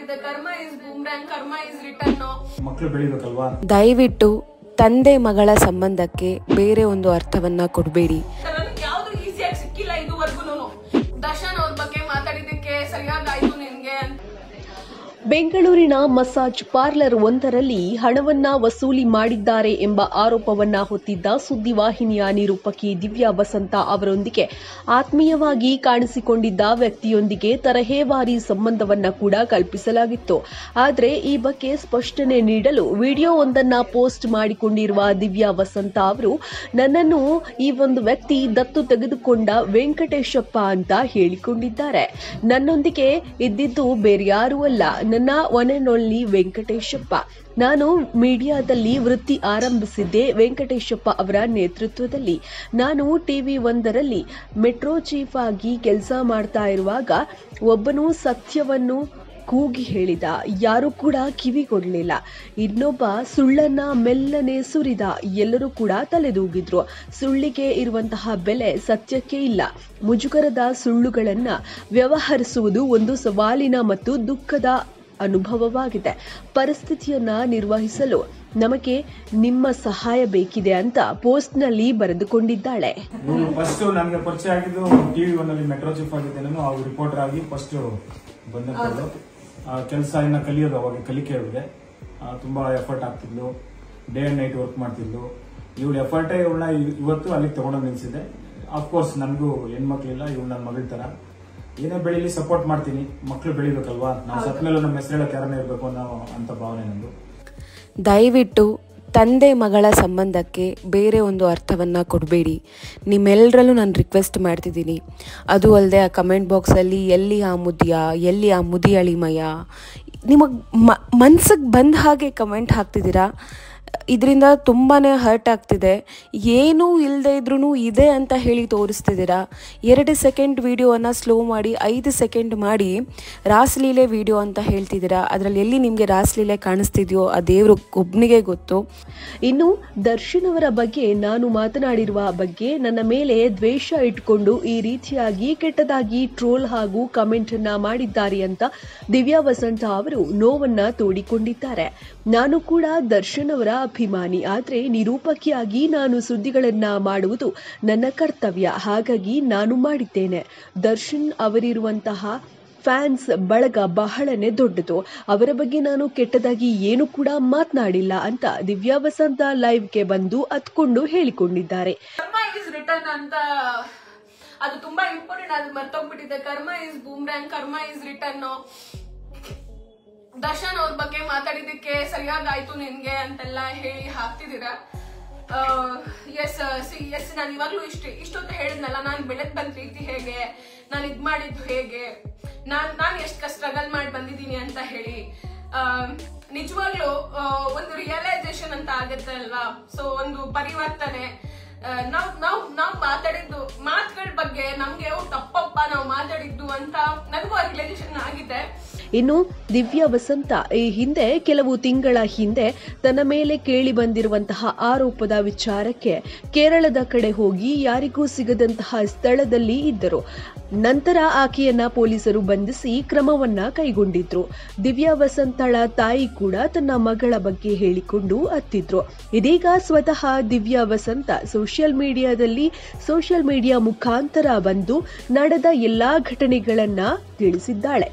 ಮರ್ತೋಗ್ಬಿಟ್ಟಿದೆ. ಕರ್ಮ is boomerang, ಕರ್ಮ is written. ಮಕ್ಕಳು ಬೆಳಿಬೇಕಲ್ವಾ? ದಯವಿಟ್ಟು ತಂದೆ ಮಗಳ ಸಂಬಂಧಕ್ಕೆ ಬೇರೆ ಒಂದು ಅರ್ಥವನ್ನ ಕೊಡಬೇಡಿ. ನನಗೆ ಯಾವ್ದು ಈಸಿಯಾಗಿ ಸಿಕ್ಕಿಲ್ಲ ಇದುವರೆಗೂ. ದರ್ಶನ್ ಅವ್ರ ಬಗ್ಗೆ ಮಾತಾಡಿದಕ್ಕೆ ಸರಿಯಾಗಾಯ್ತು ನಿನ್ಗೆ. ಬೆಂಗಳೂರಿನ ಮಸಾಜ್ ಪಾರ್ಲರ್ ಒಂದರಲ್ಲಿ ಹಣವನ್ನ ವಸೂಲಿ ಮಾಡಿದ್ದಾರೆ ಎಂಬ ಆರೋಪವನ್ನ ಹೊತ್ತಿದ್ದ ಸುದ್ದಿವಾಹಿನಿಯ ನಿರೂಪಕಿ ದಿವ್ಯಾ ವಸಂತ ಅವರೊಂದಿಗೆ ಆತ್ಮೀಯವಾಗಿ ಕಾಣಿಸಿಕೊಂಡಿದ್ದ ವ್ಯಕ್ತಿಯೊಂದಿಗೆ ತರಹೇವಾರಿ ಸಂಬಂಧವನ್ನ ಕೂಡ ಕಲ್ಪಿಸಲಾಗಿತ್ತು. ಆದರೆ ಈ ಬಗ್ಗೆ ಸ್ಪಷ್ಟನೆ ನೀಡಲು ವಿಡಿಯೋವೊಂದನ್ನ ಪೋಸ್ಟ್ ಮಾಡಿಕೊಂಡಿರುವ ದಿವ್ಯಾ ವಸಂತ ಅವರು, ನನ್ನನ್ನು ಈ ಒಂದು ವ್ಯಕ್ತಿ ದತ್ತು ತೆಗೆದುಕೊಂಡ ವೆಂಕಟೇಶಪ್ಪ ಅಂತ ಹೇಳಿಕೊಂಡಿದ್ದಾರೆ. ನನ್ನೊಂದಿಗೆ ಇದ್ದಿದ್ದು ಬೇರ್ಯಾರೂ ಅಲ್ಲ, ನನ್ನ ಒನ್ ಅಂಡ್ ಓನ್ಲಿ ವೆಂಕಟೇಶಪ್ಪ. ನಾನು ಮೀಡಿಯಾದಲ್ಲಿ ವೃತ್ತಿ ಆರಂಭಿಸಿದ್ದೆ ವೆಂಕಟೇಶಪ್ಪ ಅವರ ನೇತೃತ್ವದಲ್ಲಿ. ನಾನು ಟಿವಿ ಒಂದರಲ್ಲಿ ಮೆಟ್ರೋ ಚೀಫ್ ಆಗಿ ಕೆಲಸ ಮಾಡ್ತಾ ಇರುವಾಗ ಒಬ್ಬನು ಸತ್ಯವನ್ನು ಕೂಗಿ ಹೇಳಿದ, ಯಾರು ಕೂಡ ಕಿವಿಗೊಡ್ಲಿಲ್ಲ. ಇನ್ನೊಬ್ಬ ಸುಳ್ಳನ್ನ ಮೆಲ್ಲನೆ ಸುರಿದ, ಎಲ್ಲರೂ ಕೂಡ ತಲೆದೂಗಿದ್ರು. ಸುಳ್ಳಿಗೆ ಇರುವಂತಹ ಬೆಲೆ ಸತ್ಯಕ್ಕೆ ಇಲ್ಲ. ಮುಜುಗರದ ಸುಳ್ಳುಗಳನ್ನ ವ್ಯವಹರಿಸುವುದು ಒಂದು ಸವಾಲಿನ ಮತ್ತು ದುಃಖದ ಅನುಭವವಾಗಿದೆ. ಪರಿಸ್ಥಿತಿಯನ್ನ ನಿರ್ವಹಿಸಲು ನಮಗೆ ನಿಮ್ಮ ಸಹಾಯ ಬೇಕಿದೆ ಅಂತ ಪೋಸ್ಟ್ನಲ್ಲಿ ಬರೆದುಕೊಂಡಿದ್ದಾಳೆ. ಫಸ್ಟ್ ನನಗೆ ಪರಿಚಯ ಆಗಿದ್ದು ಟಿವಿ ಒಂದಲ್ಲಿ ಮೆಟ್ರೋ ಚೀಫ್ ಆಗಿದ್ದೆ. ನಾನು ಆ ರಿಪೋರ್ಟರ್ ಆಗಿ ಫಸ್ಟ್ ಬಂದ ಕೆಲಸ ಇನ್ನ ಕಲಿಯೋದು, ಅವಾಗ ಕಲಿಕೆ ಇದೆ. ತುಂಬಾ ಎಫರ್ಟ್ ಆಗ್ತಿದ್ಲು, ಡೇ ಅಂಡ್ ನೈಟ್ ವರ್ಕ್ ಮಾಡ್ತಿದ್ಲು. ಇವಳು ಎಫರ್ಟೇ ಇವಳನ್ನ ಇವತ್ತು ಅಲ್ಲಿಗೆ ತಗೊಂಡೋಗಿ ನಿಲ್ಸಿದೆ. ಅಫ್ಕೋರ್ಸ್ ನನಗೂ ಹೆಣ್ಮಕ್ಳಿಲ್ಲ, ಇವಳು ನನ್ನ ಮಗಳ ತರ. ಏನೇ ಬೆಳೀಲಿ ಸಪೋರ್ಟ್ ಮಾಡ್ತೀನಿ. ಮಕ್ಕಳು ಬೆಳಿಬೇಕಲ್ವಾ? ನಾವು ಸತ್ ಮೇಲೆ ನಮ್ಮ ಹೆಸರು ಹೇಳಕ್ ಯಾರನ್ನೇ ಇರಬೇಕು ಅನ್ನೋ ಅಂತ ಭಾವನೆ ನಂದು. ದಯವಿಟ್ಟು ತಂದೆ ಮಗಳ ಸಂಬಂಧಕ್ಕೆ ಬೇರೆ ಒಂದು ಅರ್ಥವನ್ನ ಕೊಡಬೇಡಿ. ನಿಮ್ಮೆಲ್ಲರಲ್ಲೂ ನಾನು ರಿಕ್ವೆಸ್ಟ್ ಮಾಡ್ತಿದ್ದೀನಿ. ಅದು ಅಲ್ಲದೆ ಆ ಕಮೆಂಟ್ ಬಾಕ್ಸಲ್ಲಿ ಎಲ್ಲಿ ಆ ಮುದಿಯ, ಎಲ್ಲಿ ಆ ಮುದಿ ಅಳಿಮಯ, ನಿಮಗೆ ಮನ್ಸಿಗೆ ಬಂದ ಹಾಗೆ ಕಮೆಂಟ್ ಹಾಕ್ತಿದ್ದೀರಾ. ಇದರಿಂದ ತುಂಬಾ ಹರ್ಟ್ ಆಗ್ತಿದೆ. ಏನೂ ಇಲ್ಲದೆ ಇದ್ರೂ ಇದೆ ಅಂತ ಹೇಳಿ ತೋರಿಸ್ತಿದ್ದೀರಾ. 2 ಸೆಕೆಂಡ್ ವಿಡಿಯೋವನ್ನು ಸ್ಲೋ ಮಾಡಿ 5 ಸೆಕೆಂಡ್ ಮಾಡಿ ರಾಸಲೀಲೆ ವಿಡಿಯೋ ಅಂತ ಹೇಳ್ತಿದ್ದೀರಾ. ಅದರಲ್ಲಿ ಎಲ್ಲಿ ನಿಮಗೆ ರಾಸಲೀಲೆ ಕಾಣಿಸ್ತಿದೆಯೋ ಆ ದೇವರು ಒಬ್ಬನಿಗೆ ಗೊತ್ತು. ಇನ್ನು ದರ್ಶನ್ ಅವರ ಬಗ್ಗೆ ನಾನು ಮಾತನಾಡಿರುವ ಬಗ್ಗೆ ನನ್ನ ಮೇಲೆ ದ್ವೇಷ ಇಟ್ಕೊಂಡು ಈ ರೀತಿಯಾಗಿ ಕೆಟ್ಟದಾಗಿ ಟ್ರೋಲ್ ಹಾಗೂ ಕಮೆಂಟ್ ಅನ್ನ ಮಾಡಿದ್ದಾರೆ ಅಂತ ದಿವ್ಯಾ ವಸಂತ ಅವರು ನೋವನ್ನ ತೋಡಿಕೊಂಡಿದ್ದಾರೆ. ನಾನು ಕೂಡ ದರ್ಶನ್ ಅವರ ಅಭಿಮಾನಿ. ಆದ್ರೆ ನಿರೂಪಕಿಯಾಗಿ ನಾನು ಸುದ್ದಿಗಳನ್ನ ಮಾಡುವುದು ನನ್ನ ಕರ್ತವ್ಯ. ಹಾಗಾಗಿ ನಾನು ಮಾಡಿದ್ದೇನೆ. ದರ್ಶನ್ ಅವರಿರುವಂತಹ ಫ್ಯಾನ್ಸ್ ಬಳಗ ಬಹಳನೇ ದೊಡ್ಡದು. ಅವರ ಬಗ್ಗೆ ನಾನು ಕೆಟ್ಟದಾಗಿ ಏನು ಕೂಡ ಮಾತನಾಡಿಲ್ಲ ಅಂತ ದಿವ್ಯಾ ವಸಂತ ಲೈವ್ಗೆ ಬಂದು ಅತ್ಕೊಂಡು ಹೇಳಿಕೊಂಡಿದ್ದಾರೆ. ಕರ್ಮ ಇಸ್ ರಿಟರ್ನ್ ಅಂತ ಅದು ತುಂಬಾ ಇಂಪಾರ್ಟೆಂಟ್. ಅದು ಮರ್ತೋಗ್ಬಿಟ್ಟಿದೆ. ಕರ್ಮ ಇಸ್ ಬೂಮ್ರಾಂಗ್, ಕರ್ಮ ಇಸ್ ರಿಟರ್ನ್. ದರ್ಶನ್ ಅವ್ರ ಬಗ್ಗೆ ಮಾತಾಡಿದಕ್ಕೆ ಸರಿಯಾಗಾಯ್ತು ನಿನ್ಗೆ ಅಂತೆಲ್ಲ ಹೇಳಿ ಹಾಕ್ತಿದ್ದೀರಾ. ಎಸ್ ನಾನು ಇವಾಗ್ಲೂ ಇಷ್ಟೊತ್ತು ಹೇಳಿದ್ನಲ್ಲ, ನಾನು ಬೆಳೆದ್ ಬಂದ ರೀತಿ ಹೇಗೆ, ನಾನು ಇದ್ ಮಾಡಿದ್ದು ಹೇಗೆ, ನಾನು ಎಷ್ಟು ಸ್ಟ್ರಗಲ್ ಮಾಡಿ ಬಂದಿದ್ದೀನಿ ಅಂತ ಹೇಳಿ. ನಿಜವಾಗ್ಲೂ ಒಂದು ರಿಯಲೈಸೇಷನ್ ಅಂತ ಆಗತ್ತೆ ಅಲ್ವಾ. ಸೊ ಒಂದು ಪರಿವರ್ತನೆ. ನಾವು ಮಾತಾಡಿದ್ದು ಮಾತುಗಳ ಬಗ್ಗೆ ನಮ್ಗೆ ತಪ್ಪಪ್ಪ ನಾವು ಮಾತಾಡಿದ್ದು ಅಂತ ನನಗೂ ರಿಯಲೈಸೇಷನ್ ಆಗಿದೆ. ಇನ್ನು ದಿವ್ಯಾ ವಸಂತ ಈ ಹಿಂದೆ ಕೆಲವು ತಿಂಗಳ ಹಿಂದೆ ತನ್ನ ಮೇಲೆ ಕೇಳಿ ಬಂದಿರುವಂತಹ ಆರೋಪದ ವಿಚಾರಕ್ಕೆ ಕೇರಳದ ಕಡೆ ಹೋಗಿ ಯಾರಿಗೂ ಸಿಗದಂತಹ ಸ್ಥಳದಲ್ಲಿ ಇದ್ದರು. ನಂತರ ಆಕೆಯನ್ನ ಪೊಲೀಸರು ಬಂಧಿಸಿ ಕ್ರಮವನ್ನ ಕೈಗೊಂಡಿದ್ರು. ದಿವ್ಯಾ ವಸಂತಳ ತಾಯಿ ಕೂಡ ತನ್ನ ಮಗಳ ಬಗ್ಗೆ ಹೇಳಿಕೊಂಡು ಅತ್ತಿದ್ರು. ಇದೀಗ ಸ್ವತಃ ದಿವ್ಯಾ ವಸಂತ ಸೋಷಿಯಲ್ ಮೀಡಿಯಾ ಮುಖಾಂತರ ಬಂದು ನಡೆದ ಎಲ್ಲಾ ಘಟನೆಗಳನ್ನ ತಿಳಿಸಿದ್ದಾಳೆ.